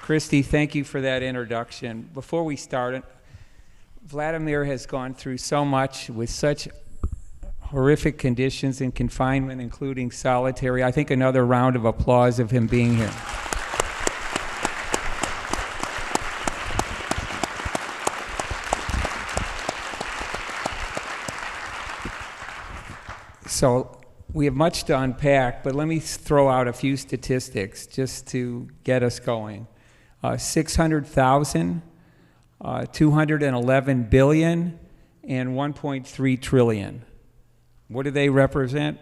Christy, thank you for that introduction. Before we start, Vladimir has gone through so much with such horrific conditions in confinement, including solitary. I think another round of applause of him being here. So we have much to unpack, but let me throw out a few statistics just to get us going. 600,000, 211 billion, and 1.3 trillion. What do they represent?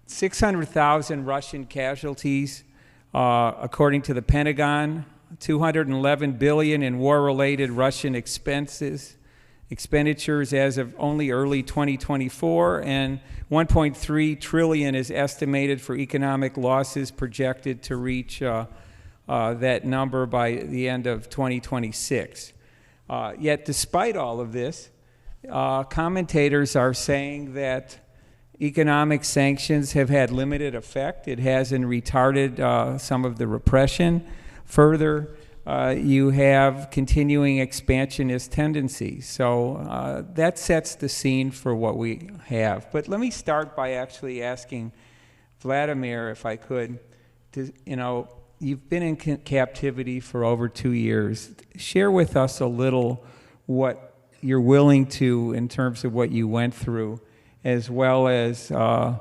600,000 Russian casualties, according to the Pentagon, 211 billion in war-related Russian expenditures as of only early 2024, and 1.3 trillion is estimated for economic losses projected to reach that number by the end of 2026. Yet despite all of this, commentators are saying that economic sanctions have had limited effect. It hasn't retarded some of the repression. Further, you have continuing expansionist tendencies. So that sets the scene for what we have. But let me start by actually asking Vladimir, if I could, to, you've been in captivity for over 2 years. Share with us a little what you're willing to in terms of what you went through, as well as the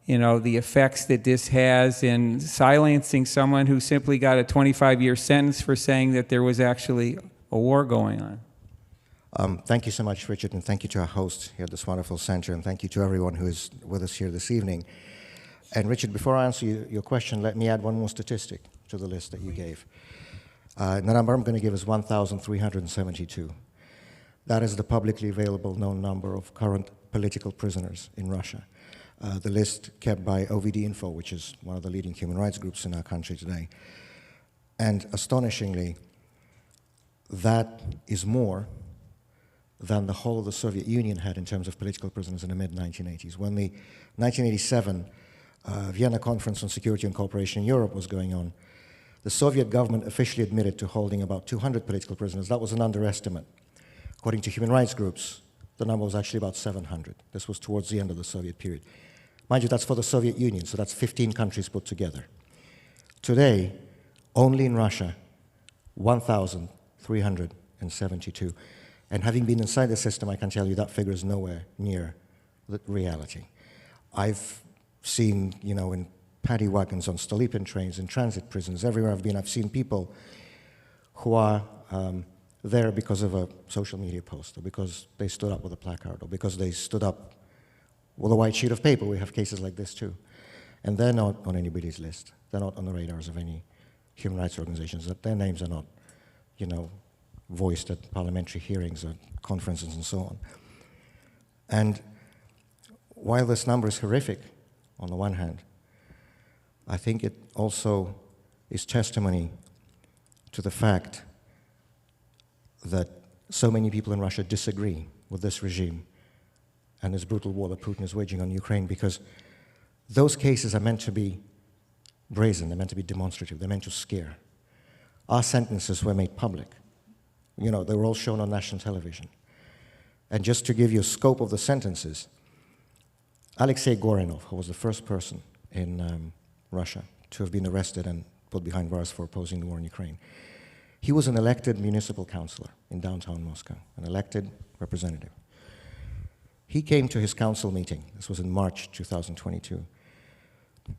effects that this has in silencing someone who simply got a 25-year sentence for saying that there was actually a war going on. Thank you so much, Richard, and thank you to our host here at this wonderful center, and thank you to everyone who is with us here this evening. And Richard, before I answer your question, let me add one more statistic to the list that you gave. The number I'm going to give is 1,372. That is the publicly available known number of current political prisoners in Russia. The list kept by OVD Info, which is one of the leading human rights groups in our country today. And astonishingly, that is more than the whole of the Soviet Union had in terms of political prisoners in the mid-1980s. When the 1987 Vienna Conference on Security and Cooperation in Europe was going on, the Soviet government officially admitted to holding about 200 political prisoners. That was an underestimate. According to human rights groups, the number was actually about 700. This was towards the end of the Soviet period. Mind you, that's for the Soviet Union, so that's 15 countries put together. Today, only in Russia, 1,372. And having been inside the system, I can tell you that figure is nowhere near the reality. I've seen, in paddy wagons, on Stolypin trains, in transit prisons, everywhere I've been, I've seen people who are there because of a social media post, or because they stood up with a placard, or because they stood up with a white sheet of paper. We have cases like this too. And they're not on anybody's list. They're not on the radars of any human rights organizations. Their names are not, voiced at parliamentary hearings or conferences and so on. And while this number is horrific, on the one hand, I think it also is testimony to the fact that so many people in Russia disagree with this regime and this brutal war that Putin is waging on Ukraine, because those cases are meant to be brazen, they're meant to be demonstrative, they're meant to scare. Our sentences were made public. They were all shown on national television. And just to give you a scope of the sentences, Alexei Gorinov, who was the first person in Russia to have been arrested and put behind bars for opposing the war in Ukraine, he was an elected municipal councillor in downtown Moscow, an elected representative. He came to his council meeting, this was in March 2022,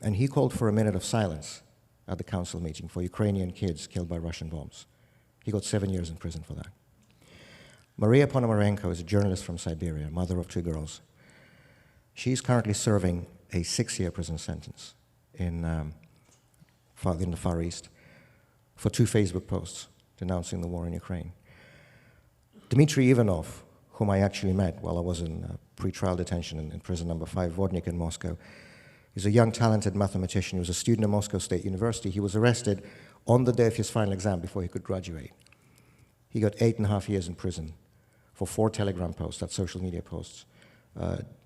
and he called for a minute of silence at the council meeting for Ukrainian kids killed by Russian bombs. He got 7 years in prison for that. Maria Ponomarenko is a journalist from Siberia, mother of 2 girls. She's currently serving a 6-year prison sentence in the Far East for 2 Facebook posts denouncing the war in Ukraine. Dmitry Ivanov, whom I actually met while I was in pre-trial detention in prison number 5, Vodnik in Moscow, is a young, talented mathematician. He was a student at Moscow State University. He was arrested on the day of his final exam before he could graduate. He got 8.5 years in prison for 4 Telegram posts, that's social media posts,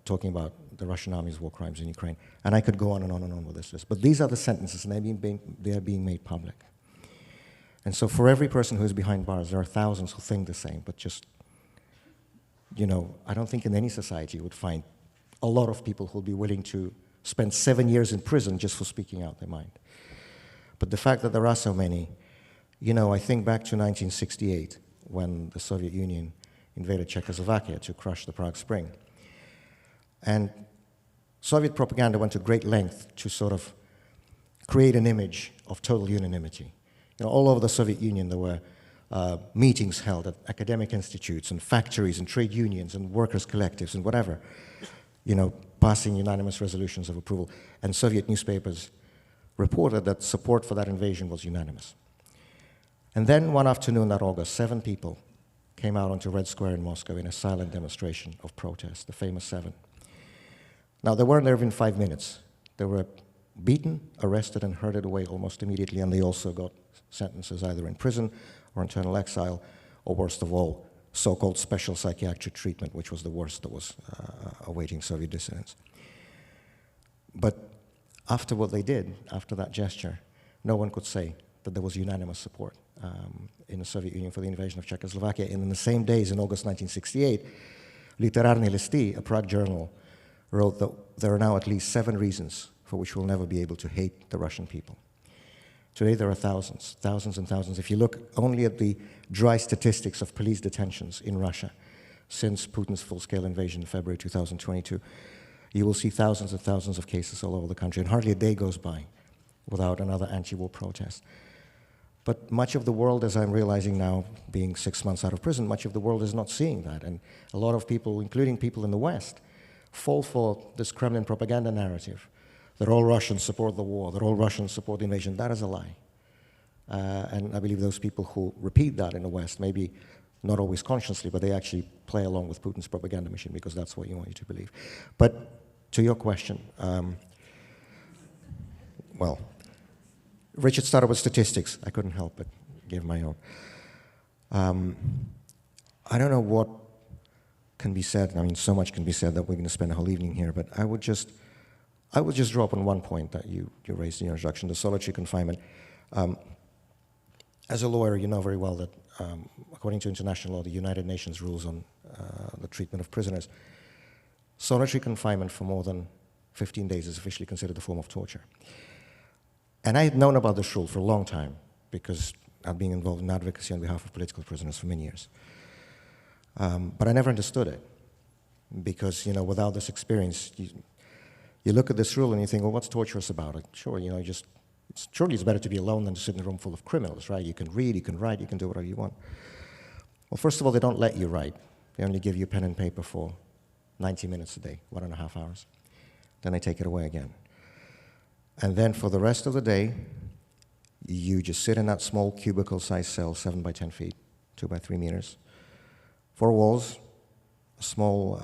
talking about the Russian army's war crimes in Ukraine. And I could go on and on and on with this list. But these are the sentences, and they are being made public. And so for every person who is behind bars, there are thousands who think the same, but just, you know, I don't think in any society you would find a lot of people who will be willing to spend 7 years in prison just for speaking out their mind. But the fact that there are so many, you know, I think back to 1968, when the Soviet Union invaded Czechoslovakia to crush the Prague Spring. And Soviet propaganda went to great length to sort of create an image of total unanimity. You know, all over the Soviet Union there were meetings held at academic institutes and factories and trade unions and workers' collectives and whatever, you know, passing unanimous resolutions of approval. And Soviet newspapers reported that support for that invasion was unanimous. And then one afternoon that August, 7 people came out onto Red Square in Moscow in a silent demonstration of protest, the famous 7. Now, they weren't there within 5 minutes. They were beaten, arrested, and herded away almost immediately, and they also got sentences either in prison or internal exile, or worst of all, so-called special psychiatric treatment, which was the worst that was awaiting Soviet dissidents. But after what they did, after that gesture, no one could say that there was unanimous support in the Soviet Union for the invasion of Czechoslovakia. And in the same days, in August 1968, Literárny listy, a Prague journal, wrote that there are now at least 7 reasons for which we'll never be able to hate the Russian people. Today there are thousands, thousands and thousands. If you look only at the dry statistics of police detentions in Russia since Putin's full-scale invasion in February 2022, you will see thousands and thousands of cases all over the country, and hardly a day goes by without another anti-war protest. But much of the world, as I'm realizing now, being 6 months out of prison, much of the world is not seeing that. And a lot of people, including people in the West, fall for this Kremlin propaganda narrative that all Russians support the war, that all Russians support the invasion. That is a lie. And I believe those people who repeat that in the West, maybe not always consciously, but they actually play along with Putin's propaganda machine because that's what you want you to believe. But to your question, well, Richard started with statistics. I couldn't help but give my own. I don't know what can be said. I mean, so much can be said that we're going to spend a whole evening here, but I would just draw up on one point that you raised in your introduction, the solitary confinement. As a lawyer, you know very well that according to international law, the United Nations rules on the treatment of prisoners, solitary confinement for more than 15 days is officially considered a form of torture. And I had known about this rule for a long time because I've been involved in advocacy on behalf of political prisoners for many years. But I never understood it because, you know, without this experience, you look at this rule and you think, well, what's torturous about it? Sure, you know, surely it's better to be alone than to sit in a room full of criminals, right? You can read, you can write, you can do whatever you want. Well, first of all, they don't let you write. They only give you pen and paper for 90 minutes a day, 1.5 hours. Then they take it away again. And then for the rest of the day, you just sit in that small cubicle-sized cell, 7 by 10 feet, 2 by 3 meters. 4 walls, a small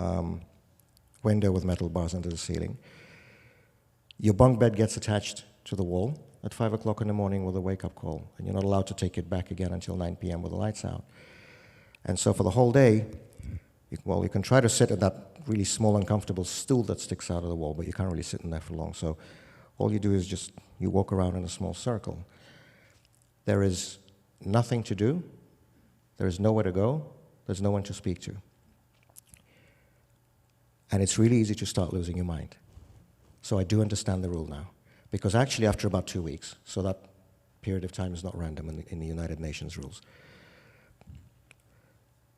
window with metal bars under the ceiling. Your bunk bed gets attached to the wall at 5 o'clock in the morning with a wake-up call, and you're not allowed to take it back again until 9 p.m. with the lights out. And so for the whole day, you can try to sit at that really small, uncomfortable stool that sticks out of the wall, but you can't really sit in there for long. So all you do is just, you walk around in a small circle. There is nothing to do. There is nowhere to go. There's no one to speak to. And it's really easy to start losing your mind. So I do understand the rule now. Because actually after about 2 weeks, so that period of time is not random in the United Nations rules,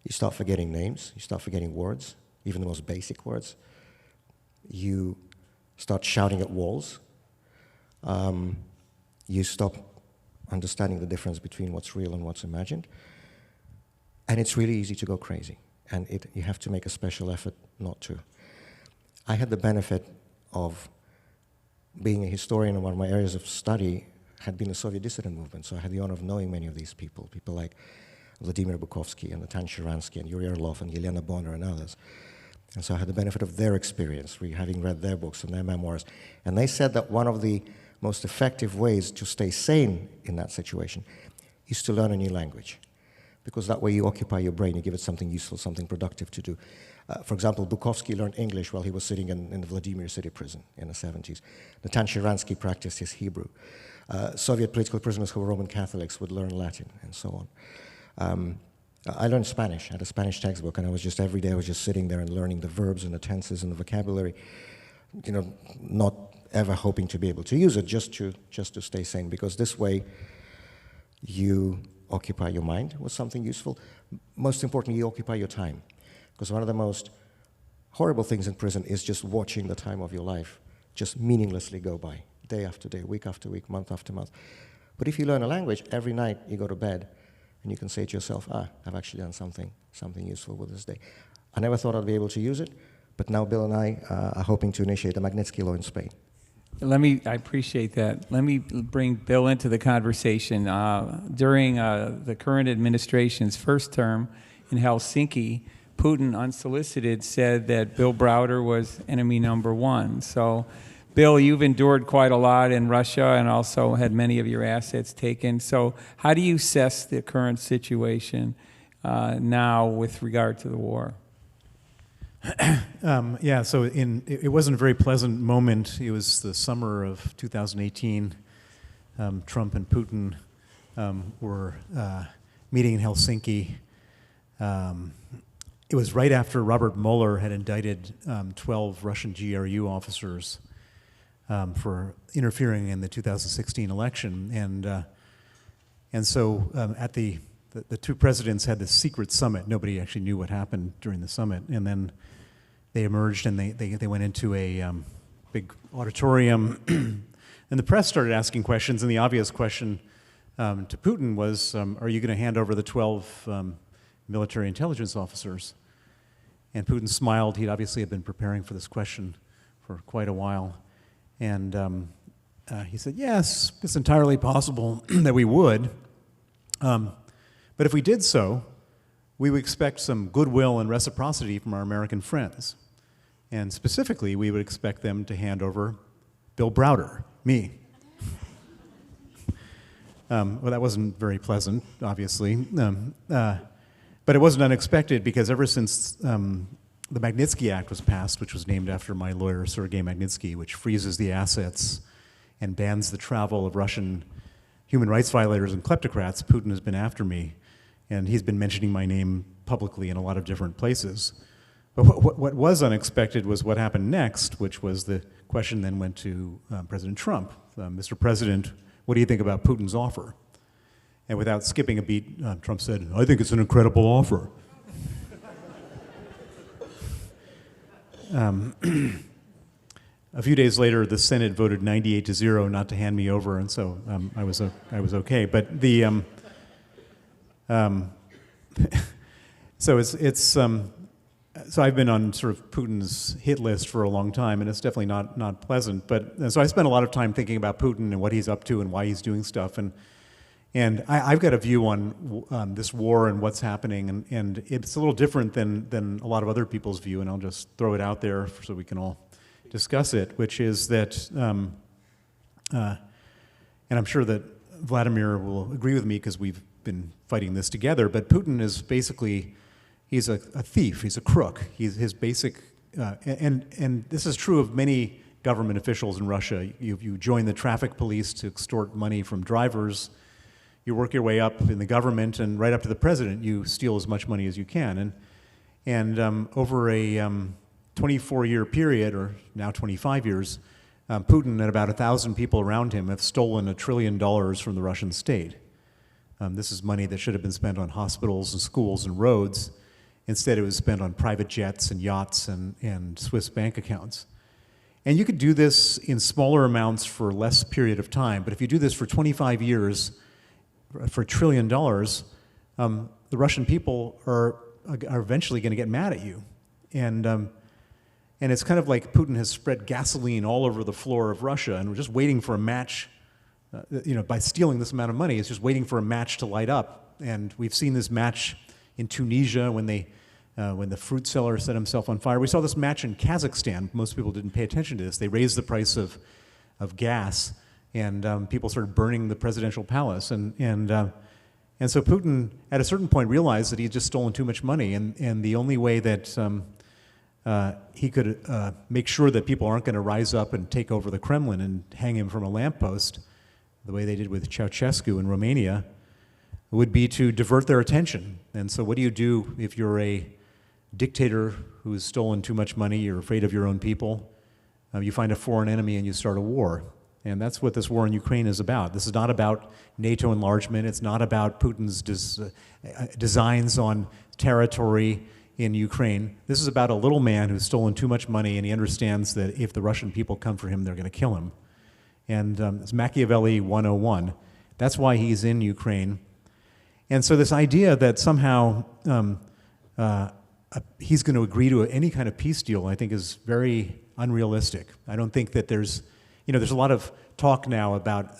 you start forgetting names, you start forgetting words, even the most basic words. You start shouting at walls. You stop understanding the difference between what's real and what's imagined. And it's really easy to go crazy. And you have to make a special effort not to. I had the benefit of being a historian, and one of my areas of study had been the Soviet dissident movement. So I had the honor of knowing many of these people like Vladimir Bukovsky and Natan Sharansky and Yuri Orlov and Yelena Bonner and others. And so I had the benefit of their experience, having read their books and their memoirs. And they said that one of the most effective ways to stay sane in that situation is to learn a new language. because that way you occupy your brain, you give it something useful, something productive to do. For example, Bukovsky learned English while he was sitting in the Vladimir city prison in the 70s. Natan Sharansky practiced his Hebrew. Soviet political prisoners who were Roman Catholics would learn Latin, and so on. I learned Spanish. I had a Spanish textbook, and I was just, every day I was just sitting there and learning the verbs and the tenses and the vocabulary, you know, not ever hoping to be able to use it, just to stay sane, because this way you occupy your mind with something useful. Most importantly, you occupy your time, because one of the most horrible things in prison is just watching the time of your life just meaninglessly go by, day after day, week after week, month after month. But if you learn a language, every night you go to bed, and you can say to yourself, I've actually done something useful with this day. I never thought I'd be able to use it, but now Bill and I are hoping to initiate the Magnitsky Law in Spain. I appreciate that. Let me bring Bill into the conversation. During the current administration's first term in Helsinki, Putin, unsolicited, said that Bill Browder was enemy number one. So, Bill, you've endured quite a lot in Russia and also had many of your assets taken. So how do you assess the current situation now with regard to the war? Yeah, so it wasn't a very pleasant moment. It was the summer of 2018. Trump and Putin were meeting in Helsinki. It was right after Robert Mueller had indicted 12 Russian GRU officers for interfering in the 2016 election, and so at the two presidents had this secret summit. Nobody actually knew what happened during the summit, and then they emerged and they went into a big auditorium, and the press started asking questions. And the obvious question to Putin was, "Are you going to hand over the 12 military intelligence officers?" And Putin smiled. He obviously had been preparing for this question for quite a while. And he said, yes, it's entirely possible that we would. But if we did so, we would expect some goodwill and reciprocity from our American friends. And specifically, we would expect them to hand over Bill Browder, me. Well, that wasn't very pleasant, obviously. But it wasn't unexpected, because ever since the Magnitsky Act was passed, which was named after my lawyer, Sergei Magnitsky, which freezes the assets and bans the travel of Russian human rights violators and kleptocrats, Putin has been after me, and he's been mentioning my name publicly in a lot of different places. But what was unexpected was what happened next, which was the question then went to President Trump. Mr. President, what do you think about Putin's offer? And without skipping a beat, Trump said, I think it's an incredible offer. A few days later, the Senate voted 98-0 not to hand me over, and so I was okay. But the so I've been on sort of Putin's hit list for a long time, and it's definitely not pleasant. But so I spent a lot of time thinking about Putin and what he's up to and why he's doing stuff, and I've got a view on this war and what's happening, and it's a little different than a lot of other people's view, and I'll just throw it out there so we can all discuss it, which is that, and I'm sure that Vladimir will agree with me because we've been fighting this together, but Putin is basically, he's a thief, he's a crook. His basic, and this is true of many government officials in Russia. You join the traffic police to extort money from drivers. You work your way up in the government, and right up to the president, you steal as much money as you can. And over a 24-year period, or now 25 years, Putin and about 1,000 people around him have stolen $1 trillion from the Russian state. This is money that should have been spent on hospitals and schools and roads. Instead, it was spent on private jets and yachts and Swiss bank accounts. And you could do this in smaller amounts for less period of time, but if you do this for 25 years, for $1 trillion, the Russian people are eventually going to get mad at you. And it's kind of like Putin has spread gasoline all over the floor of Russia, and we're just waiting for a match. By stealing this amount of money, it's just waiting for a match to light up. And we've seen this match in Tunisia when the fruit seller set himself on fire. We saw this match in Kazakhstan. Most people didn't pay attention to this. They raised the price of gas, and people started burning the presidential palace. And And so Putin, at a certain point, realized that he had just stolen too much money, and the only way that he could make sure that people aren't going to rise up and take over the Kremlin and hang him from a lamppost, the way they did with Ceausescu in Romania, would be to divert their attention. And so what do you do if you're a dictator who's stolen too much money, you're afraid of your own people, you find a foreign enemy and you start a war? And that's what this war in Ukraine is about. This is not about NATO enlargement. It's not about Putin's designs on territory in Ukraine. This is about a little man who's stolen too much money, and he understands that if the Russian people come for him, they're going to kill him. And it's Machiavelli 101. That's why he's in Ukraine. And so this idea that somehow he's going to agree to any kind of peace deal, I think, is very unrealistic. I don't think that there's a lot of talk now about,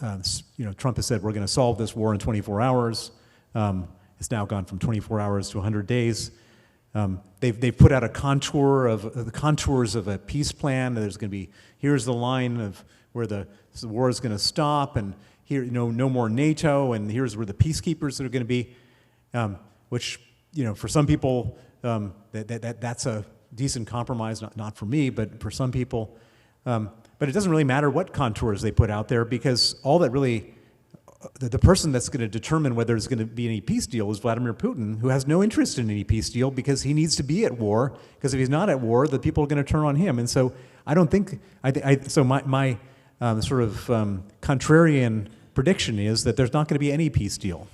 Trump has said we're going to solve this war in 24 hours. It's now gone from 24 hours to 100 days. They've put out the contours of a peace plan. There's going to be, here's the line of where the war is going to stop, and here, no more NATO, and here's where the peacekeepers are going to be, which, for some people, that's a decent compromise, not for me, but for some people. But it doesn't really matter what contours they put out there, because all that really, the person that's going to determine whether there's going to be any peace deal is Vladimir Putin, who has no interest in any peace deal because he needs to be at war, because if he's not at war, the people are going to turn on him. And so I don't think, so my sort of contrarian prediction is that there's not going to be any peace deal.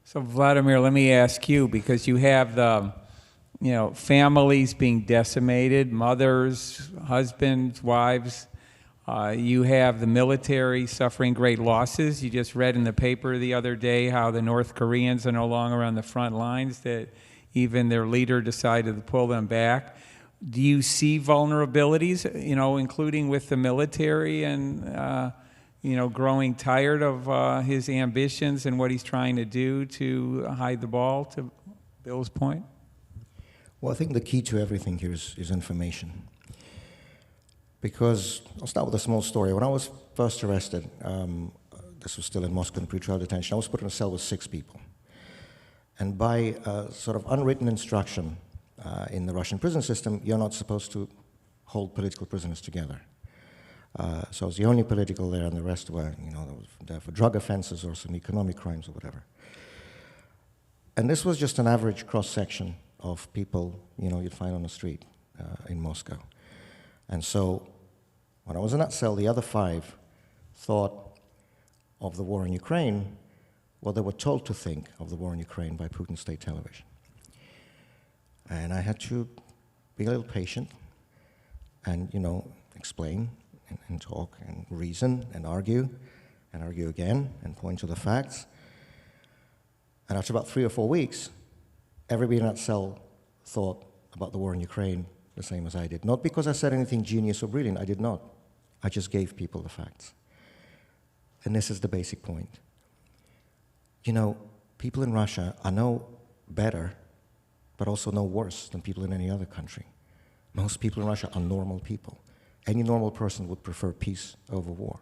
So Vladimir, let me ask you, because you have the families being decimated, mothers, husbands, wives. You have the military suffering great losses. You just read in the paper the other day how the North Koreans are no longer on the front lines, that even their leader decided to pull them back. Do you see vulnerabilities, including with the military and, growing tired of his ambitions and what he's trying to do to hide the ball, to Bill's point? Well, I think the key to everything here is information. Because, I'll start with a small story. When I was first arrested, this was still in Moscow in pretrial detention, I was put in a cell with 6 people. And by sort of unwritten instruction in the Russian prison system, you're not supposed to hold political prisoners together. So I was the only political there, and the rest were, there for drug offenses or some economic crimes or whatever. And this was just an average cross-section of people, you'd find on the street in Moscow. And so when I was in that cell, the other 5 thought of the war in Ukraine what they were told to think of the war in Ukraine by Putin's state television. And I had to be a little patient and, explain and talk and reason and argue again and point to the facts. And after about 3 or 4 weeks, everybody in that cell thought about the war in Ukraine the same as I did. Not because I said anything genius or brilliant, I did not. I just gave people the facts. And this is the basic point. People in Russia are no better, but also no worse than people in any other country. Most people in Russia are normal people. Any normal person would prefer peace over war.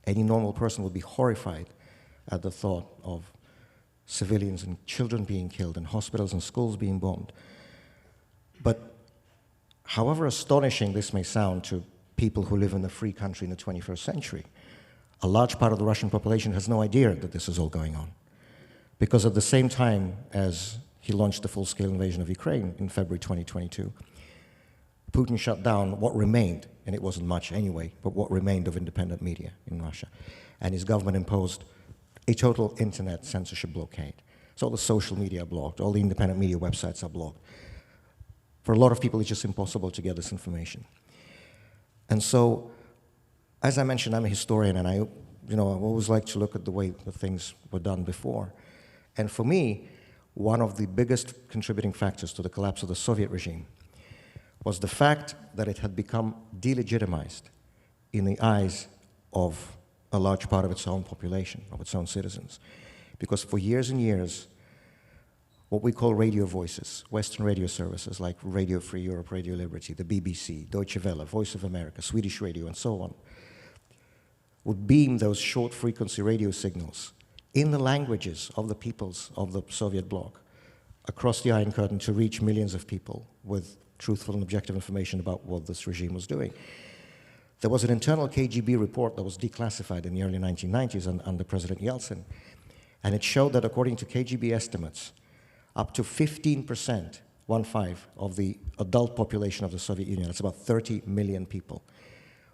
Any normal person would be horrified at the thought of civilians and children being killed and hospitals and schools being bombed. But however astonishing this may sound to people who live in a free country in the 21st century, a large part of the Russian population has no idea that this is all going on. Because at the same time as he launched the full-scale invasion of Ukraine in February 2022, Putin shut down what remained, and it wasn't much anyway, but what remained of independent media in Russia. And his government imposed a total internet censorship blockade. So all the social media are blocked, all the independent media websites are blocked. For a lot of people, it's just impossible to get this information. And so, as I mentioned, I'm a historian, and I always like to look at the way the things were done before. And for me, one of the biggest contributing factors to the collapse of the Soviet regime was the fact that it had become delegitimized in the eyes of a large part of its own population, of its own citizens. Because for years and years, what we call radio voices, Western radio services like Radio Free Europe, Radio Liberty, the BBC, Deutsche Welle, Voice of America, Swedish Radio, and so on, would beam those short-frequency radio signals in the languages of the peoples of the Soviet bloc across the Iron Curtain to reach millions of people with truthful and objective information about what this regime was doing. There was an internal KGB report that was declassified in the early 1990s under President Yeltsin, and it showed that according to KGB estimates, up to 15%, 1/5, of the adult population of the Soviet Union, that's about 30 million people,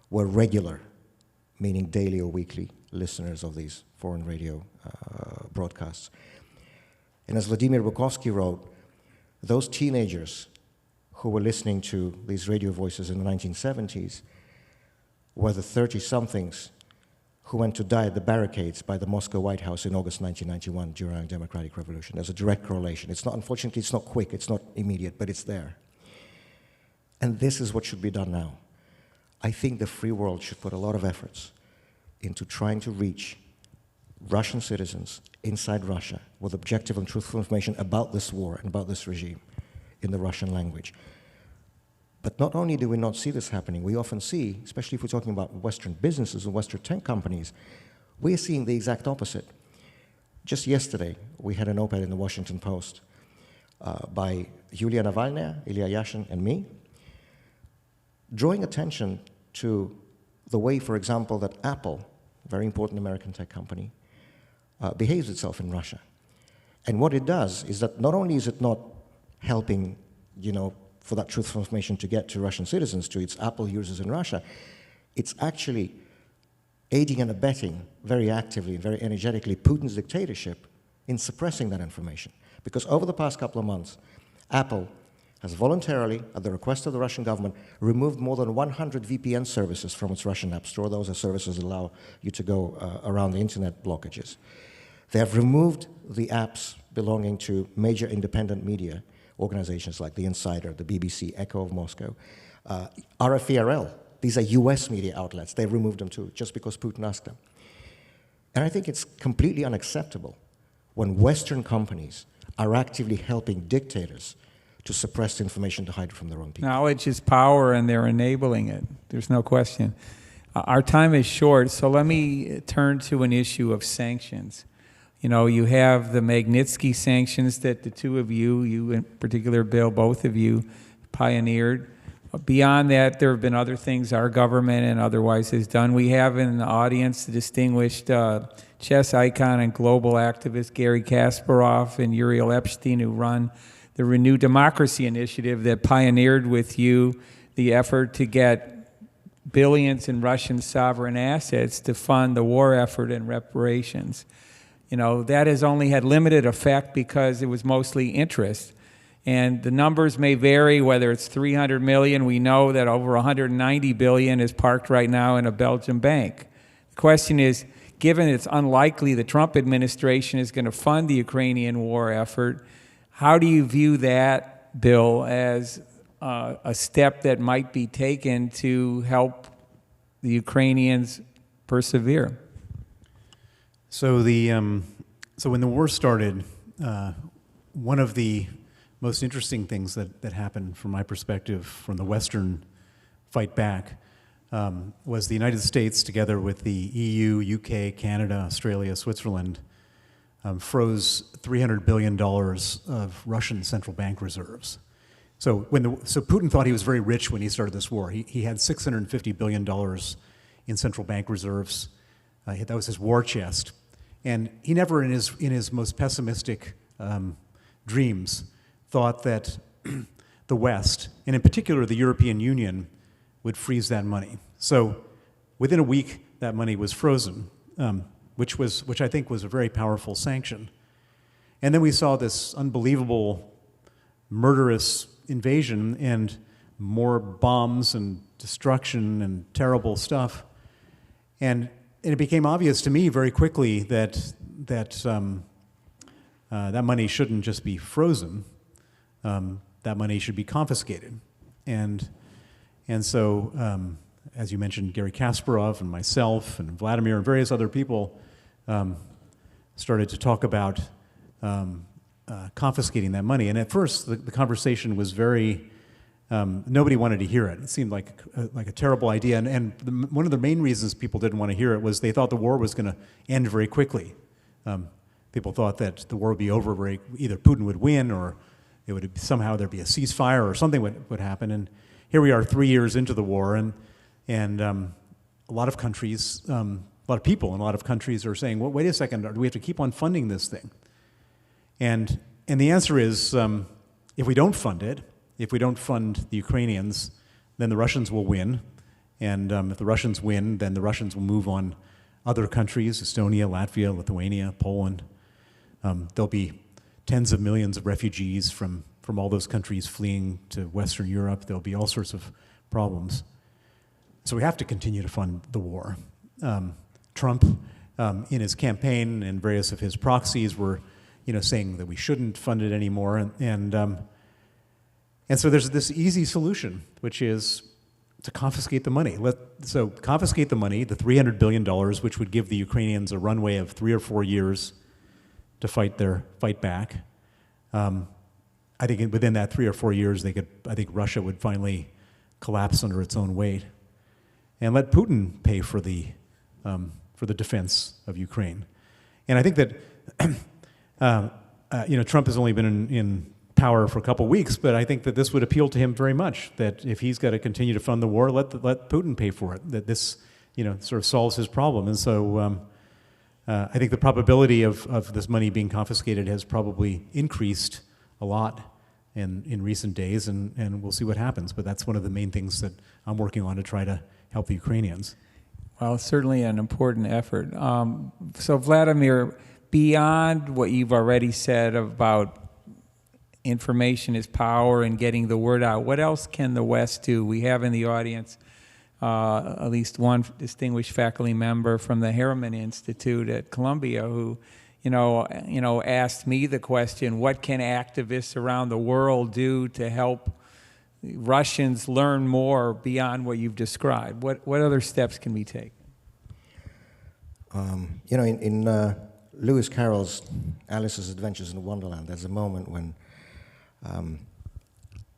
were regular, meaning daily or weekly listeners of these foreign radio broadcasts. And as Vladimir Bukovsky wrote, those teenagers who were listening to these radio voices in the 1970s were the 30-somethings who went to die at the barricades by the Moscow White House in August 1991 during the Democratic Revolution. There's a direct correlation. It's not, unfortunately, it's not quick, it's not immediate, but it's there. And this is what should be done now. I think the free world should put a lot of efforts into trying to reach Russian citizens inside Russia with objective and truthful information about this war and about this regime in the Russian language. But not only do we not see this happening, we often see, especially if we're talking about Western businesses and Western tech companies, we're seeing the exact opposite. Just yesterday, we had an op-ed in the Washington Post by Yulia Navalnaya, Ilya Yashin, and me, drawing attention to the way, for example, that Apple, a very important American tech company, behaves itself in Russia. And what it does is that not only is it not helping, for that truthful information to get to Russian citizens, to its Apple users in Russia, it's actually aiding and abetting very actively and very energetically Putin's dictatorship in suppressing that information. Because over the past couple of months, Apple has voluntarily, at the request of the Russian government, removed more than 100 VPN services from its Russian App Store. Those are services that allow you to go around the internet blockages. They have removed the apps belonging to major independent media organizations like The Insider, the BBC, Echo of Moscow, RFERL. These are US media outlets. They removed them too, just because Putin asked them. And I think it's completely unacceptable when Western companies are actively helping dictators to suppress information to hide it from their own people. Knowledge is power, and they're enabling it. There's no question. Our time is short, so let me turn to an issue of sanctions. You have the Magnitsky sanctions that the two of you in particular, Bill, both of you pioneered. Beyond that, there have been other things our government and otherwise has done. We have in the audience the distinguished chess icon and global activist Garry Kasparov and Uriel Epstein, who run the Renew Democracy Initiative that pioneered with you the effort to get billions in Russian sovereign assets to fund the war effort and reparations. That has only had limited effect because it was mostly interest. And the numbers may vary, whether it's 300 million. We know that over 190 billion is parked right now in a Belgian bank. The question is, given it's unlikely the Trump administration is going to fund the Ukrainian war effort, how do you view that, Bill, as a step that might be taken to help the Ukrainians persevere? So when the war started, one of the most interesting things that happened from my perspective from the Western fight back was the United States, together with the EU, UK, Canada, Australia, Switzerland, froze $300 billion of Russian central bank reserves. So Putin thought he was very rich when he started this war. He had $650 billion in central bank reserves. That was his war chest. And he never, in his most pessimistic dreams, thought that the West, and in particular the European Union, would freeze that money. So within a week, that money was frozen, which I think was a very powerful sanction. And then we saw this unbelievable, murderous invasion and more bombs and destruction and terrible stuff. And it became obvious to me very quickly that money shouldn't just be frozen. That money should be confiscated. And so, as you mentioned, Garry Kasparov and myself and Vladimir and various other people started to talk about confiscating that money. And at first, the conversation was very, nobody wanted to hear it. It seemed like a terrible idea. And one of the main reasons people didn't want to hear it was they thought the war was going to end very quickly. People thought that the war would be over where either Putin would win or it would somehow there'd be a ceasefire or something would happen. And here we are 3 years into the war, and a lot of countries, a lot of people in a lot of countries are saying, well, wait a second, do we have to keep on funding this thing? And the answer is, if we don't fund it, if we don't fund the Ukrainians, then the Russians will win. And if the Russians win, then the Russians will move on other countries, Estonia, Latvia, Lithuania, Poland. There'll be tens of millions of refugees from all those countries fleeing to Western Europe. There'll be all sorts of problems. So we have to continue to fund the war. Trump, in his campaign and various of his proxies were, saying that we shouldn't fund it anymore. And so there's this easy solution, which is to confiscate the money. So confiscate the money, the $300 billion, which would give the Ukrainians a runway of 3 or 4 years to fight back. I think within that 3 or 4 years, I think Russia would finally collapse under its own weight, and let Putin pay for the defense of Ukraine. And I think that Trump has only been in power for a couple weeks, but I think that this would appeal to him very much. That if he's got to continue to fund the war, let Putin pay for it. That this sort of solves his problem. And so I think the probability of this money being confiscated has probably increased a lot in recent days, and we'll see what happens. But that's one of the main things that I'm working on to try to help the Ukrainians. Well, certainly an important effort. So Vladimir, beyond what you've already said about information is power and getting the word out, what else can the West do? We have in the audience at least one distinguished faculty member from the Harriman Institute at Columbia who, asked me the question, what can activists around the world do to help Russians learn more beyond what you've described? What other steps can we take? In Lewis Carroll's Alice's Adventures in Wonderland, there's a moment when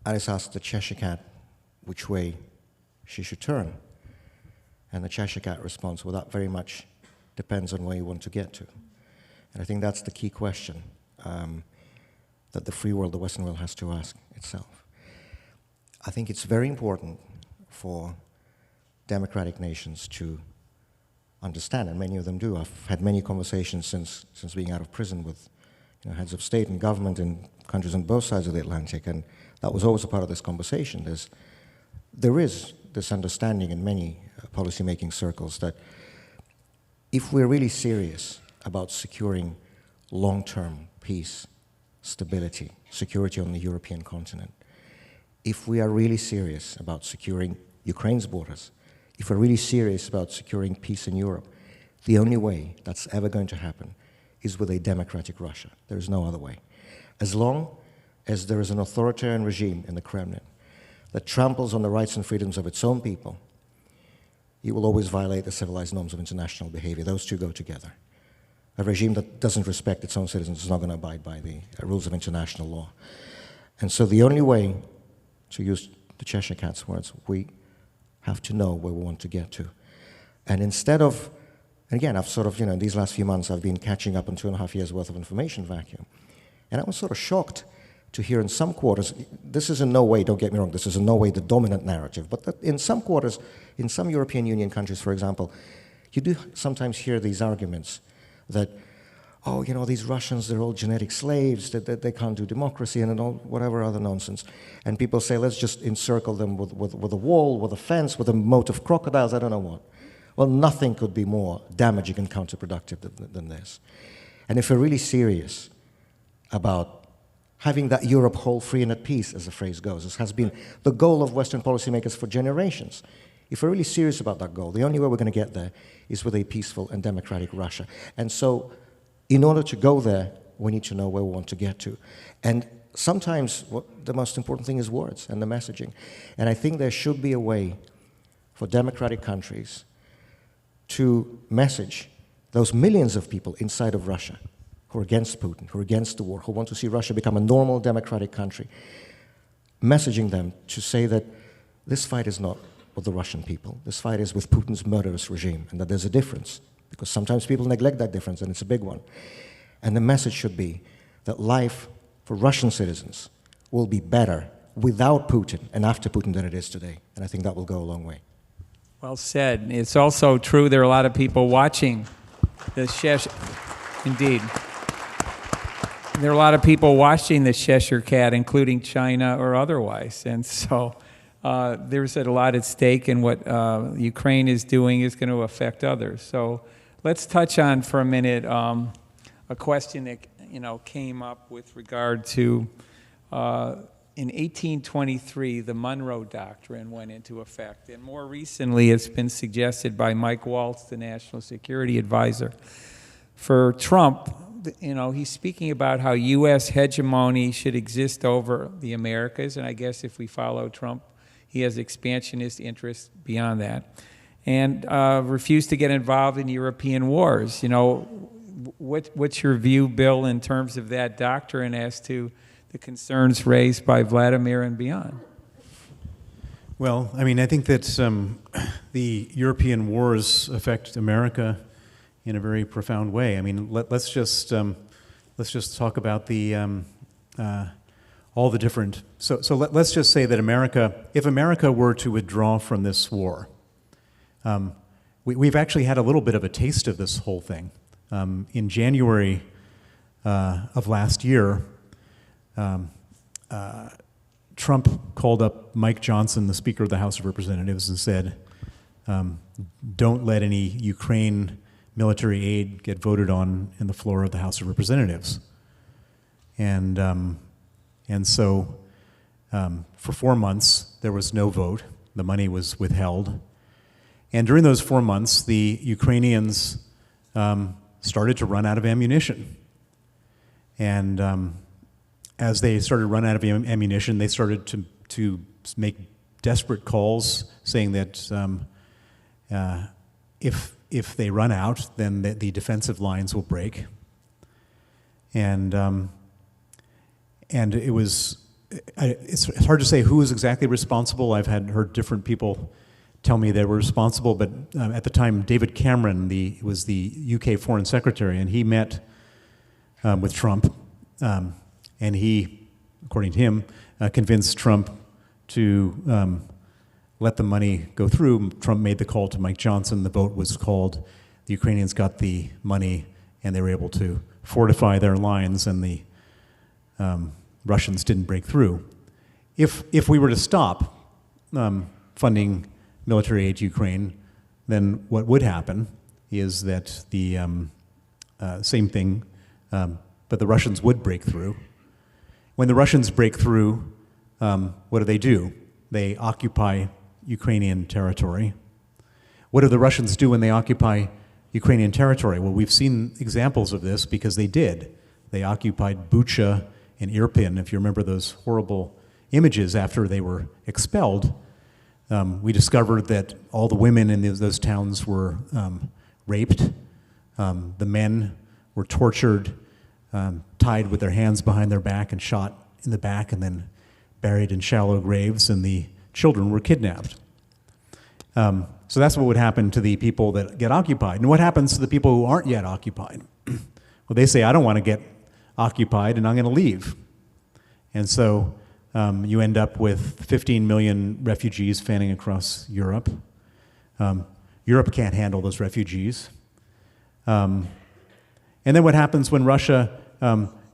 Alice asks the Cheshire Cat which way she should turn. And the Cheshire Cat responds, well, that very much depends on where you want to get to. And I think that's the key question that the free world, the Western world, has to ask itself. I think it's very important for democratic nations to understand, and many of them do. I've had many conversations since being out of prison with heads of state and government in countries on both sides of the Atlantic, and that was always a part of this conversation. There is this understanding in many policymaking circles that if we're really serious about securing long-term peace, stability, security on the European continent, if we are really serious about securing Ukraine's borders, if we're really serious about securing peace in Europe, the only way that's ever going to happen is with a democratic Russia. There is no other way. As long as there is an authoritarian regime in the Kremlin that tramples on the rights and freedoms of its own people, it will always violate the civilized norms of international behavior. Those two go together. A regime that doesn't respect its own citizens is not going to abide by the rules of international law. And so the only way, to use the Cheshire Cat's words, we have to know where we want to get to. And instead of, and again, I've sort of, in these last few months, I've been catching up on 2.5 years' worth of information vacuum. And I was sort of shocked to hear in some quarters, this is in no way, don't get me wrong, this is in no way the dominant narrative, but that in some quarters, in some European Union countries, for example, you do sometimes hear these arguments that, oh, these Russians, they're all genetic slaves, that they can't do democracy and all whatever other nonsense. And people say, let's just encircle them with a wall, with a fence, with a moat of crocodiles, I don't know what. Well, nothing could be more damaging and counterproductive than this. And if we're really serious about having that Europe whole, free, and at peace, as the phrase goes, this has been the goal of Western policymakers for generations. If we're really serious about that goal, the only way we're going to get there is with a peaceful and democratic Russia. And so, in order to go there, we need to know where we want to get to. And sometimes the most important thing is words and the messaging. And I think there should be a way for democratic countries to message those millions of people inside of Russia who are against Putin, who are against the war, who want to see Russia become a normal democratic country, messaging them to say that this fight is not with the Russian people, this fight is with Putin's murderous regime, and that there's a difference because sometimes people neglect that difference, and it's a big one. And the message should be that life for Russian citizens will be better without Putin and after Putin than it is today. And I think that will go a long way. Well said. It's also true there are a lot of people watching the Indeed. There are a lot of people watching the Cheshire Cat, including China or otherwise. And so there's a lot at stake, and what Ukraine is doing is going to affect others. So let's touch on for a minute a question that came up with regard to in 1823, the Monroe Doctrine went into effect. And more recently, it's been suggested by Mike Waltz, the National Security Advisor. For Trump, he's speaking about how U.S. hegemony should exist over the Americas. And I guess if we follow Trump, he has expansionist interests beyond that. And refused to get involved in European wars. What's your view, Bill, in terms of that doctrine as to the concerns raised by Vladimir and beyond? Well, I think that the European wars affect America in a very profound way. Let's just talk about the all the different. So let's just say that if America were to withdraw from this war, we've actually had a little bit of a taste of this whole thing. In January of last year, Trump called up Mike Johnson, the Speaker of the House of Representatives, and said, don't let any Ukraine military aid get voted on in the floor of the House of Representatives. And so for 4 months, there was no vote. The money was withheld. And during those 4 months, the Ukrainians started to run out of ammunition. And as they started to run out of ammunition, they started to make desperate calls, saying that if they run out, then the defensive lines will break. And it's hard to say who is exactly responsible. I've heard different people tell me they were responsible, but at the time, David Cameron was the UK Foreign Secretary, and he met with Trump, and he, according to him, convinced Trump to let the money go through. Trump made the call to Mike Johnson. The vote was called. The Ukrainians got the money, and they were able to fortify their lines, and the Russians didn't break through. If we were to stop funding military aid to Ukraine, then what would happen is that the same thing, but the Russians would break through. When the Russians break through, what do? They occupy Ukrainian territory. What do the Russians do when they occupy Ukrainian territory? Well, we've seen examples of this because they did. They occupied Bucha and Irpin. If you remember those horrible images after they were expelled, we discovered that all the women in those towns were raped. The men were tortured, tied with their hands behind their back and shot in the back and then buried in shallow graves, and the children were kidnapped. So that's what would happen to the people that get occupied. And what happens to the people who aren't yet occupied? Well, they say, I don't want to get occupied, and I'm going to leave. And so you end up with 15 million refugees fanning across Europe. Europe can't handle those refugees. And then what happens when Russia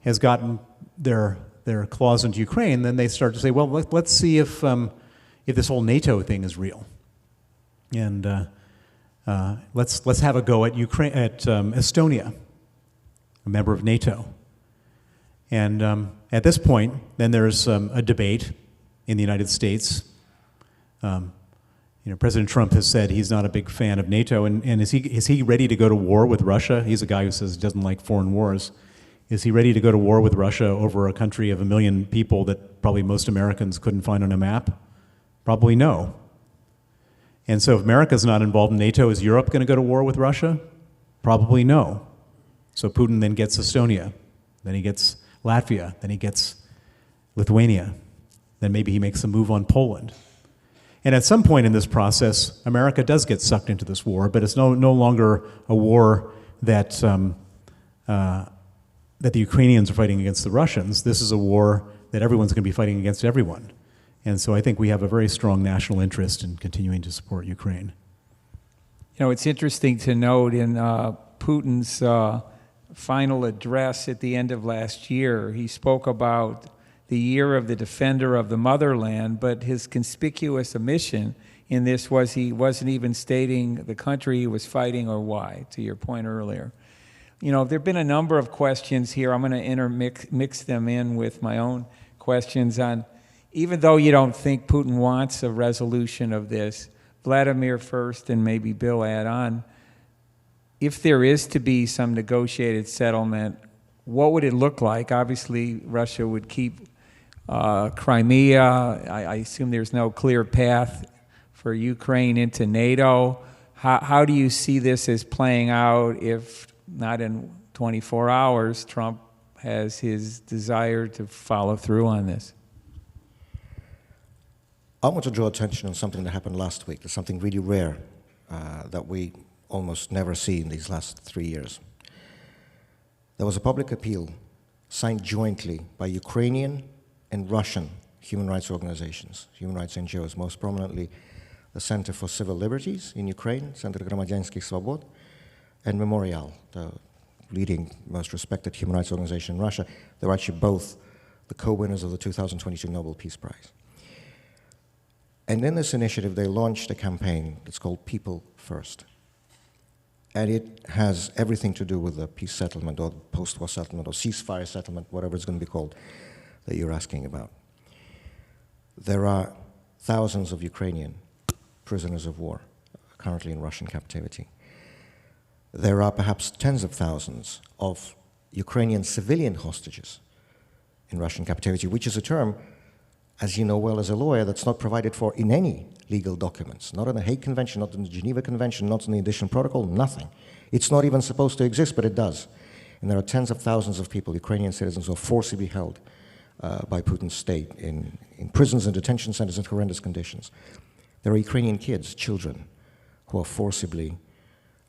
has gotten their claws into Ukraine? Then they start to say, well, let's see if this whole NATO thing is real, and let's have a go at Estonia, a member of NATO. And at this point, then there's a debate in the United States. President Trump has said he's not a big fan of NATO, and is he ready to go to war with Russia? He's a guy who says he doesn't like foreign wars. Is he ready to go to war with Russia over a country of 1 million people that probably most Americans couldn't find on a map? Probably no. And so if America's not involved in NATO, is Europe going to go to war with Russia? Probably no. So Putin then gets Estonia, then he gets Latvia, then he gets Lithuania, then maybe he makes a move on Poland. And at some point in this process, America does get sucked into this war, but it's no longer a war that that the Ukrainians are fighting against the Russians. This is a war that everyone's going to be fighting against everyone. And so I think we have a very strong national interest in continuing to support Ukraine. You know, it's interesting to note in Putin's final address at the end of last year, he spoke about the year of the defender of the motherland, but his conspicuous omission in this was he wasn't even stating the country he was fighting or why, to your point earlier. You know, there have been a number of questions here. I'm going to intermix them in with my own questions on, even though you don't think Putin wants a resolution of this, Vladimir first and maybe Bill add on, if there is to be some negotiated settlement, what would it look like? Obviously, Russia would keep Crimea. I assume there's no clear path for Ukraine into NATO. How do you see this as playing out if not in 24 hours, Trump has his desire to follow through on this? I want to draw attention on something that happened last week. There's something really rare that we almost never see in these last 3 years. There was a public appeal signed jointly by Ukrainian and Russian human rights organizations, human rights NGOs, most prominently the Center for Civil Liberties in Ukraine, Center Громадянских Свобод, and Memorial, the leading, most respected human rights organization in Russia. They were actually both the co-winners of the 2022 Nobel Peace Prize. And in this initiative, they launched a campaign that's called People First. And it has everything to do with the peace settlement or post-war settlement or ceasefire settlement, whatever it's going to be called, that you're asking about. There are thousands of Ukrainian prisoners of war currently in Russian captivity. There are perhaps tens of thousands of Ukrainian civilian hostages in Russian captivity, which is a term, as you know well as a lawyer, that's not provided for in any legal documents, not in the Hague Convention, not in the Geneva Convention, not in the additional protocol, nothing. It's not even supposed to exist, but it does. And there are tens of thousands of people, Ukrainian citizens, who are forcibly held by Putin's state in prisons and detention centers in horrendous conditions. There are Ukrainian kids, children, who are forcibly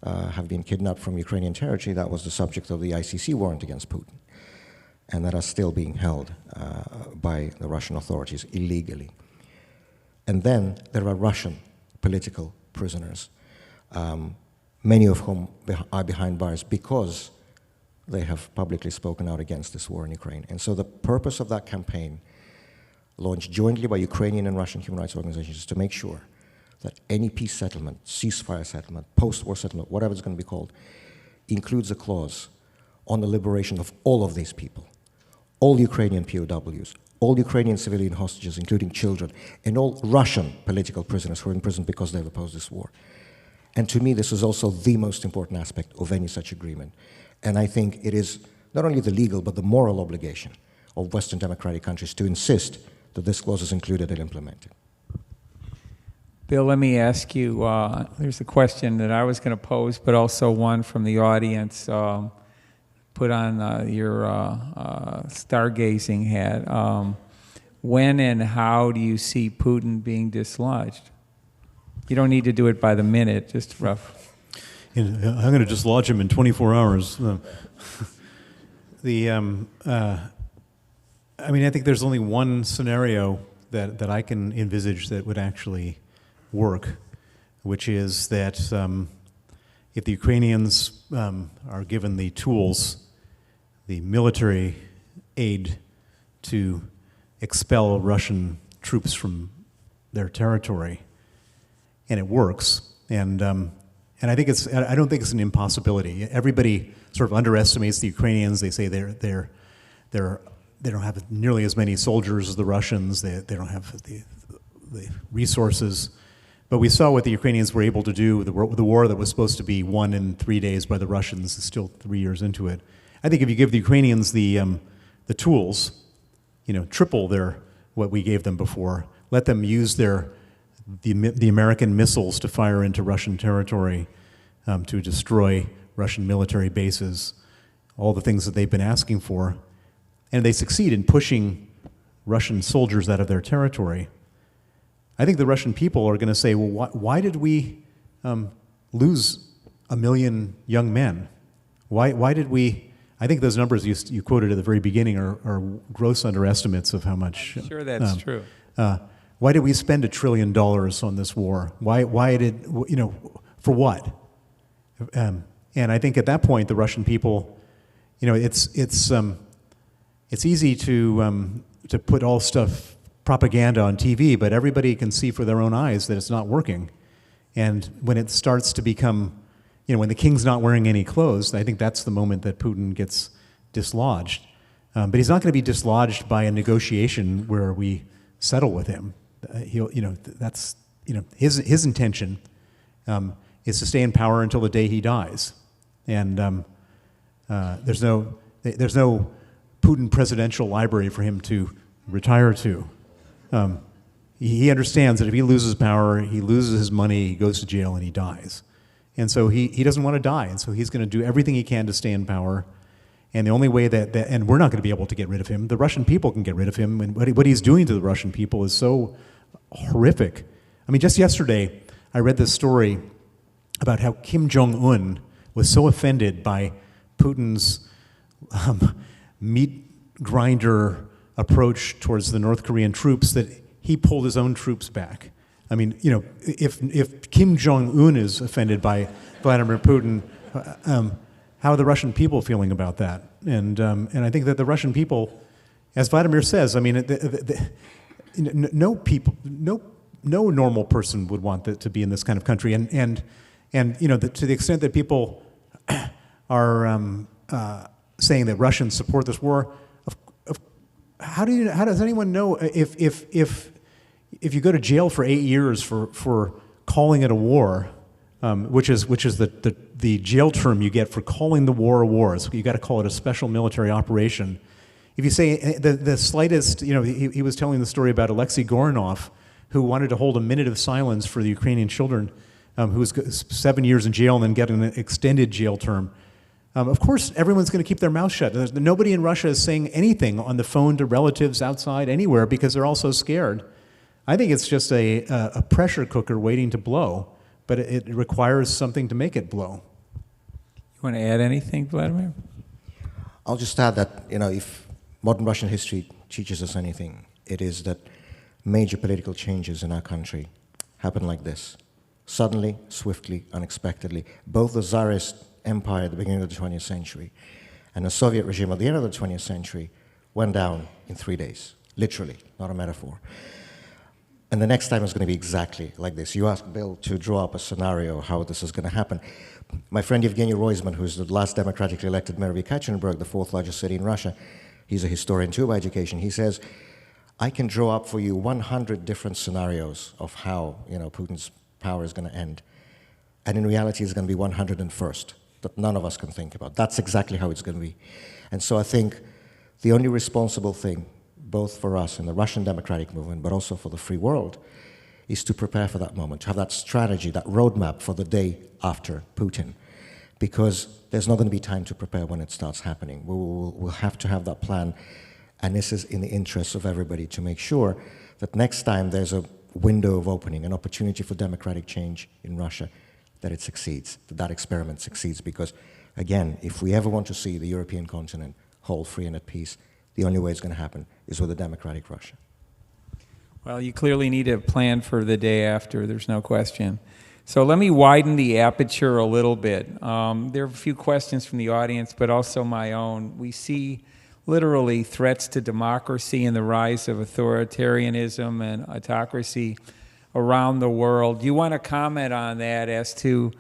have been kidnapped from Ukrainian territory. That was the subject of the ICC warrant against Putin, and that are still being held by the Russian authorities illegally. And then there are Russian political prisoners, many of whom are behind bars because they have publicly spoken out against this war in Ukraine. And so the purpose of that campaign, launched jointly by Ukrainian and Russian human rights organizations, is to make sure that any peace settlement, ceasefire settlement, post-war settlement, whatever it's going to be called, includes a clause on the liberation of all of these people, all Ukrainian POWs, all Ukrainian civilian hostages, including children, and all Russian political prisoners who are in prison because they've opposed this war. And to me, this is also the most important aspect of any such agreement. And I think it is not only the legal, but the moral obligation of Western democratic countries to insist that this clause is included and implemented. Bill, let me ask you, there's a question that I was going to pose, but also one from the audience. Put on your stargazing hat. When and how do you see Putin being dislodged? You don't need to do it by the minute, just rough. I'm going to dislodge him in 24 hours. I mean, I think there's only one scenario that I can envisage that would actually work, which is that if the Ukrainians are given the tools, the military aid to expel Russian troops from their territory, and it works, and I think I don't think it's an impossibility. Everybody sort of underestimates the Ukrainians. They say they don't have nearly as many soldiers as the Russians. They don't have the resources. But we saw what the Ukrainians were able to do. The war that was supposed to be won in 3 days by the Russians is still 3 years into it. I think if you give the Ukrainians the tools, triple what we gave them before, let them use the American missiles to fire into Russian territory, to destroy Russian military bases, all the things that they've been asking for, and they succeed in pushing Russian soldiers out of their territory, I think the Russian people are going to say, well, why did we lose 1 million young men? Why did we? I think those numbers you quoted at the very beginning are gross underestimates of how much. I'm sure that's true. Why did we spend $1 trillion on this war? Why did, for what? And I think at that point, the Russian people, it's easy to put all stuff, propaganda on TV, but everybody can see for their own eyes that it's not working. And when it starts to become, when the king's not wearing any clothes, I think that's the moment that Putin gets dislodged. But he's not going to be dislodged by a negotiation where we settle with him. That's his intention is to stay in power until the day he dies, and there's no Putin presidential library for him to retire to. He understands that if he loses power, he loses his money, he goes to jail, and he dies. And so he doesn't want to die, and so he's going to do everything he can to stay in power. And the only way and we're not going to be able to get rid of him. The Russian people can get rid of him, and what he's doing to the Russian people is so horrific. I mean, just yesterday, I read this story about how Kim Jong-un was so offended by Putin's meat grinder approach towards the North Korean troops that he pulled his own troops back. I mean, if Kim Jong-un is offended by Vladimir Putin, how are the Russian people feeling about that? And I think that the Russian people, as Vladimir says, I mean, no normal person would want to be in this kind of country. And to the extent that people are saying that Russians support this war, how does anyone know if you go to jail for 8 years for calling it a war, which is the jail term you get for calling the war a war? So you got to call it a special military operation. If you say the slightest, he was telling the story about Alexei Goranov, who wanted to hold a minute of silence for the Ukrainian children, who was 7 years in jail and then get an extended jail term. Of course, everyone's going to keep their mouth shut. Nobody in Russia is saying anything on the phone to relatives outside anywhere because they're all so scared. I think it's just a pressure cooker waiting to blow, but it requires something to make it blow. You want to add anything, Vladimir? I'll just add that, if modern Russian history teaches us anything, it is that major political changes in our country happen like this. Suddenly, swiftly, unexpectedly. Both the Tsarist Empire at the beginning of the 20th century and the Soviet regime at the end of the 20th century went down in 3 days, literally, not a metaphor. And the next time is going to be exactly like this. You asked Bill to draw up a scenario how this is going to happen. My friend Evgeny Roizman, who's the last democratically elected mayor of Yekaterinburg, the fourth largest city in Russia, he's a historian too by education, he says, I can draw up for you 100 different scenarios of how Putin's power is going to end. And in reality, it's going to be 101st that none of us can think about. That's exactly how it's going to be. And so I think the only responsible thing, both for us in the Russian democratic movement, but also for the free world, is to prepare for that moment, to have that strategy, that roadmap for the day after Putin. Because there's not going to be time to prepare when it starts happening. We'll have to have that plan. And this is in the interest of everybody to make sure that next time there's a window of opening, an opportunity for democratic change in Russia, that it succeeds, that experiment succeeds. Because, again, if we ever want to see the European continent whole, free, and at peace, the only way it's going to happen is with a democratic Russia. Well, you clearly need a plan for the day after, there's no question. So let me widen the aperture a little bit. There are a few questions from the audience, but also my own. We see literally threats to democracy and the rise of authoritarianism and autocracy around the world. Do you want to comment on that as to,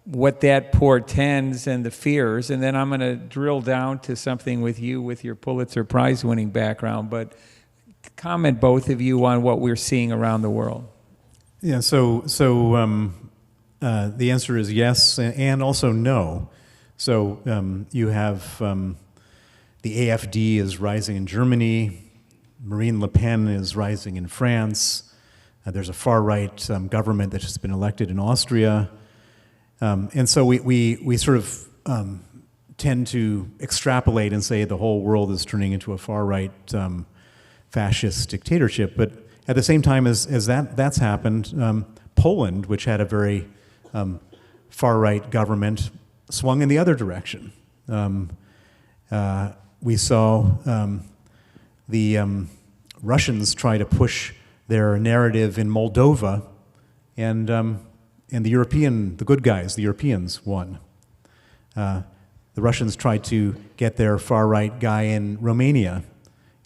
what that portends and the fears? And then I'm going to drill down to something with you with your Pulitzer Prize winning background, but comment both of you on what we're seeing around the world. Yeah, so the answer is yes and also no. So you have the AfD is rising in Germany, Marine Le Pen is rising in France, there's a far-right government that has been elected in Austria, and so we sort of tend to extrapolate and say the whole world is turning into a far-right fascist dictatorship, but at the same time as that's happened, Poland, which had a very far-right government, swung in the other direction. We saw the Russians try to push their narrative in Moldova, and the good guys, the Europeans, won. The Russians tried to get their far-right guy in Romania,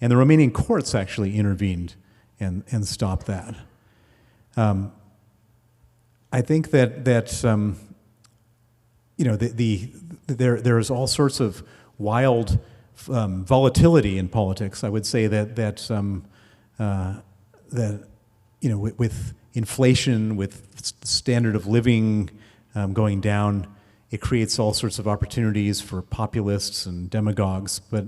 and the Romanian courts actually intervened and stopped that. I think that there's all sorts of wild volatility in politics. I would say that with inflation, with standard of living going down, it creates all sorts of opportunities for populists and demagogues. But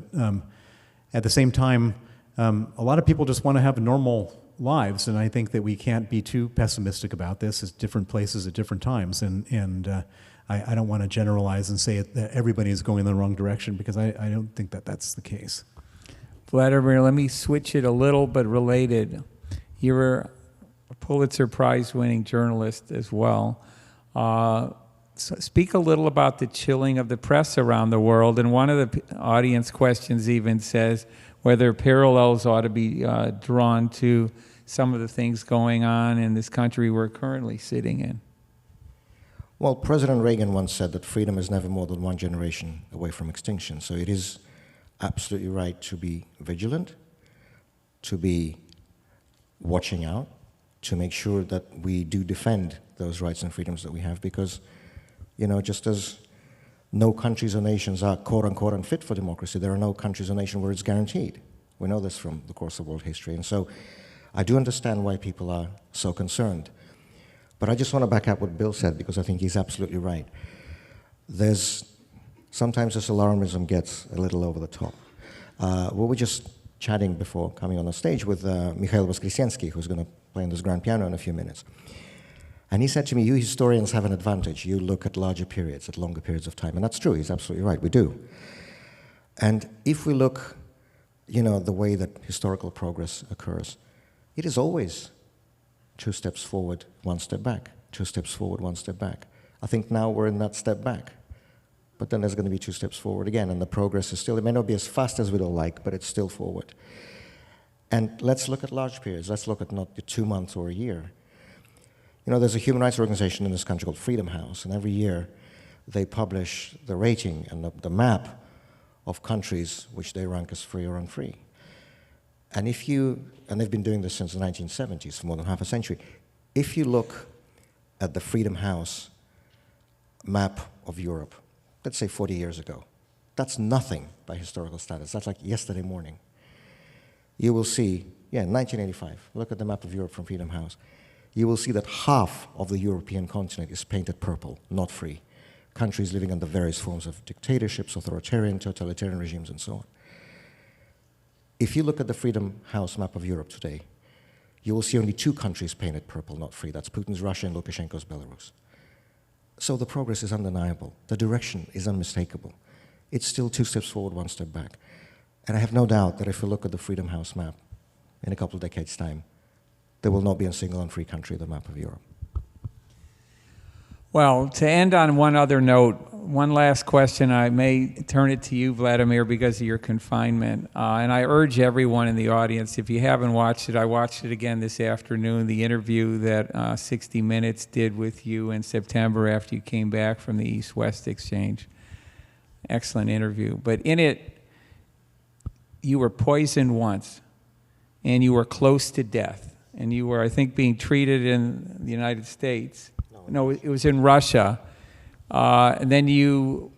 at the same time, a lot of people just want to have normal lives, and I think that we can't be too pessimistic about this. It's different places at different times, and I don't want to generalize and say that everybody is going in the wrong direction, because I don't think that that's the case. Vladimir, let me switch it a little, but related. You're a Pulitzer Prize-winning journalist as well. So speak a little about the chilling of the press around the world, and one of the audience questions even says whether parallels ought to be drawn to some of the things going on in this country we're currently sitting in. Well, President Reagan once said that freedom is never more than one generation away from extinction. So it is absolutely right to be vigilant, to be watching out, to make sure that we do defend those rights and freedoms that we have, because, just as no countries or nations are quote-unquote unfit for democracy, there are no countries or nations where it's guaranteed. We know this from the course of world history. And so I do understand why people are so concerned. But I just want to back up what Bill said, because I think he's absolutely right. Sometimes this alarmism gets a little over the top. We were just chatting before coming on the stage with Mikhail Voskresensky, who's going to play on this grand piano in a few minutes. And he said to me, you historians have an advantage. You look at larger periods, at longer periods of time. And that's true. He's absolutely right. We do. And if we look, the way that historical progress occurs, it is always 2 steps forward, 1 step back, 2 steps forward, 1 step back. I think now we're in that step back. But then there's going to be 2 steps forward again, and the progress is still, it may not be as fast as we'd all like, but it's still forward. And let's look at large periods. Let's look at not 2 months or a year. There's a human rights organization in this country called Freedom House, and every year they publish the rating and the map of countries which they rank as free or unfree. And they've been doing this since the 1970s, for more than half a century. If you look at the Freedom House map of Europe, let's say 40 years ago, that's nothing by historical standards. That's like yesterday morning. You will see, in 1985, look at the map of Europe from Freedom House. You will see that half of the European continent is painted purple, not free. Countries living under various forms of dictatorships, authoritarian, totalitarian regimes, and so on. If you look at the Freedom House map of Europe today, you will see only 2 countries painted purple, not free. That's Putin's Russia and Lukashenko's Belarus. So the progress is undeniable. The direction is unmistakable. It's still 2 steps forward, 1 step back. And I have no doubt that if we look at the Freedom House map in a couple of decades' time, there will not be a single unfree country on the map of Europe. Well, to end on one other note, one last question. I may turn it to you, Vladimir, because of your confinement. And I urge everyone in the audience, if you haven't watched it, I watched it again this afternoon, the interview that 60 Minutes did with you in September after you came back from the East-West exchange. Excellent interview. But in it, you were poisoned once, and you were close to death. And you were, I think, being treated in the United States. No, it was in Russia. And then you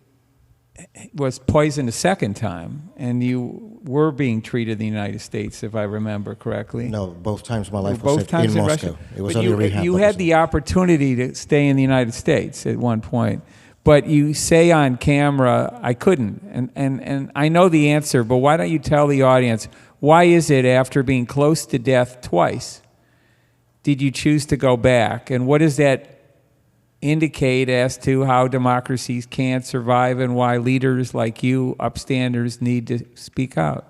was poisoned a second time, and you were being treated in the United States, if I remember correctly. No, both times my life was saved in Moscow. It was only rehab. You had the opportunity to stay in the United States at one point, but you say on camera, I couldn't. And I know the answer, but why don't you tell the audience, why is it after being close to death twice, did you choose to go back? And what does that indicate as to how democracies can't survive and why leaders like you, upstanders, need to speak out?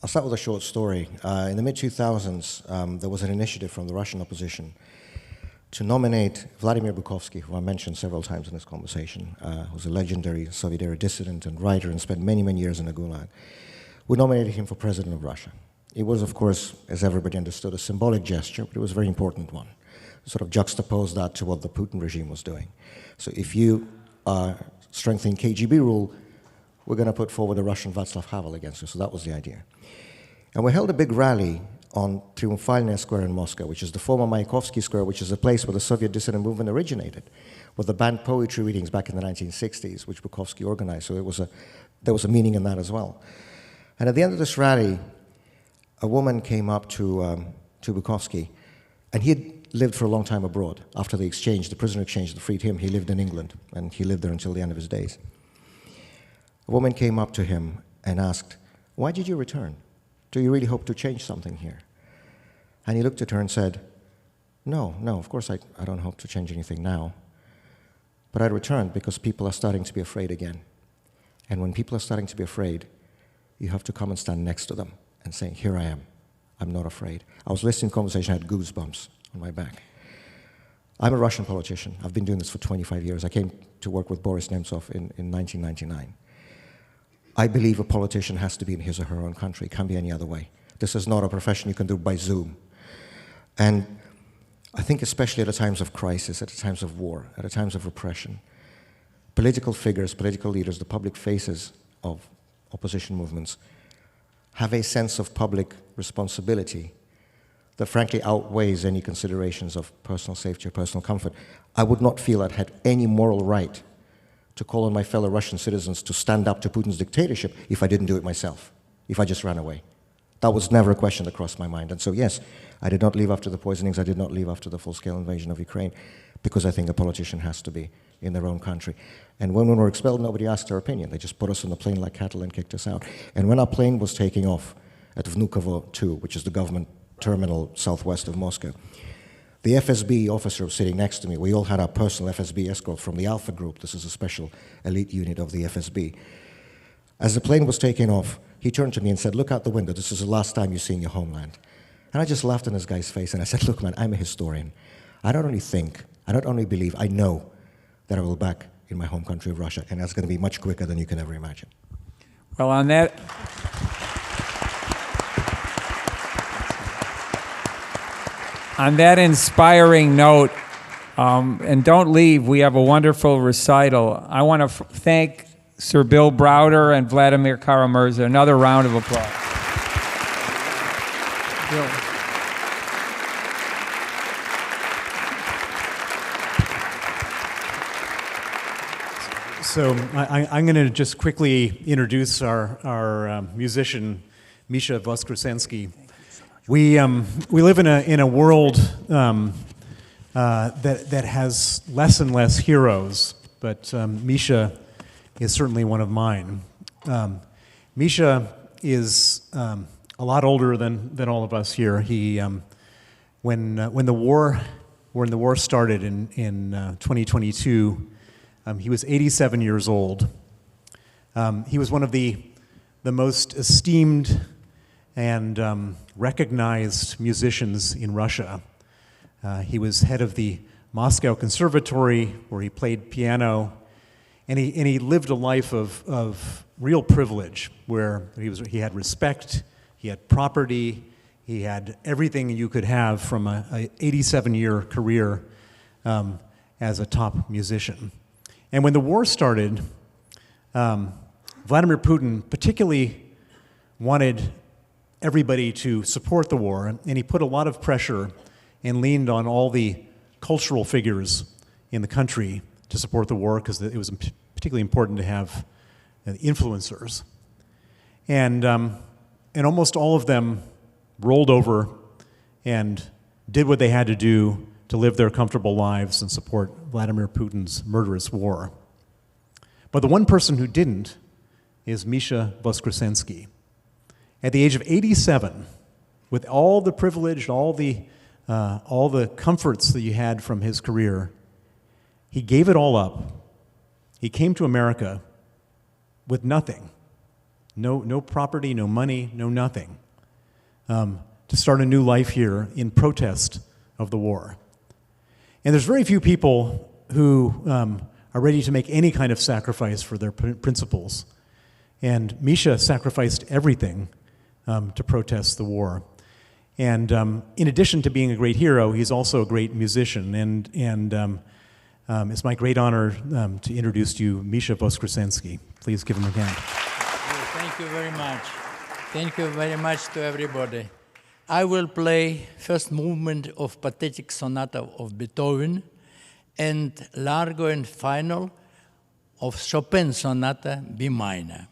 I'll start with a short story. In the mid-2000s, there was an initiative from the Russian opposition to nominate Vladimir Bukovsky, who I mentioned several times in this conversation, who's a legendary Soviet-era dissident and writer and spent many, many years in the Gulag. We nominated him for president of Russia. It was, of course, as everybody understood, a symbolic gesture, but it was a very important one. Sort of juxtapose that to what the Putin regime was doing. So if you are strengthening KGB rule, we're going to put forward a Russian Václav Havel against you. So that was the idea. And we held a big rally on Triumfalnaya Square in Moscow, which is the former Mayakovsky Square, which is the place where the Soviet dissident movement originated, with the banned poetry readings back in the 1960s, which Bukovsky organized. So there was a meaning in that as well. And at the end of this rally, a woman came up to Bukovsky, and he had lived for a long time abroad. After the exchange, the prisoner exchange that freed him, he lived in England, and he lived there until the end of his days. A woman came up to him and asked, "Why did you return? Do you really hope to change something here?" And he looked at her and said, No, of course I don't hope to change anything now. But I returned because people are starting to be afraid again. And when people are starting to be afraid, you have to come and stand next to them and say, here I am. I'm not afraid. I was listening to the conversation, I had goosebumps on my back. I'm a Russian politician. I've been doing this for 25 years. I came to work with Boris Nemtsov in 1999. I believe a politician has to be in his or her own country. It can't be any other way. This is not a profession you can do by Zoom. And I think especially at the times of crisis, at the times of war, at the times of repression, political figures, political leaders, the public faces of opposition movements have a sense of public responsibility that frankly outweighs any considerations of personal safety or personal comfort. I would not feel I'd had any moral right to call on my fellow Russian citizens to stand up to Putin's dictatorship if I didn't do it myself, if I just ran away. That was never a question that crossed my mind. And so yes, I did not leave after the poisonings, I did not leave after the full-scale invasion of Ukraine, because I think a politician has to be in their own country. And when we were expelled, nobody asked our opinion. They just put us on the plane like cattle and kicked us out. And when our plane was taking off at Vnukovo 2, which is the government terminal southwest of Moscow, the FSB officer was sitting next to me. We all had our personal FSB escort from the Alpha Group. This is a special elite unit of the FSB. As the plane was taking off, he turned to me and said, "Look out the window. This is the last time you're seeing your homeland." And I just laughed in this guy's face and I said, "Look, man, I'm a historian. I don't only think, I don't only believe, I know that I will be back in my home country of Russia, and that's going to be much quicker than you can ever imagine." Well, on that inspiring note, and don't leave, we have a wonderful recital. I want to thank Sir Bill Browder and Vladimir Kara-Murza. Another round of applause. Bill. So I'm going to just quickly introduce our musician, Misha Voskresensky. We live in a world that has less and less heroes, but Misha is certainly one of mine. Misha is a lot older than all of us here. He when the war started in 2022, he was 87 years old. He was one of the most esteemed and recognized musicians in Russia. He was head of the Moscow Conservatory, where he played piano, and he lived a life of real privilege, where he had respect, he had property, he had everything you could have from a 87-year career as a top musician. And when the war started, Vladimir Putin particularly wanted everybody to support the war, and he put a lot of pressure and leaned on all the cultural figures in the country to support the war, because it was particularly important to have influencers. And almost all of them rolled over and did what they had to do to live their comfortable lives and support Vladimir Putin's murderous war. But the one person who didn't is Misha Voskresensky. At the age of 87, with all the privilege, all the comforts that you had from his career, he gave it all up. He came to America with nothing, no property, no money, no nothing, to start a new life here in protest of the war. And there's very few people who are ready to make any kind of sacrifice for their principles. And Misha sacrificed everything to protest the war. And in addition to being a great hero, he's also a great musician. And it's my great honor to introduce to you Misha Voskresensky. Please give him a hand. Thank you very much. Thank you very much to everybody. I will play first movement of Pathetic Sonata of Beethoven and Largo and Final of Chopin Sonata B minor.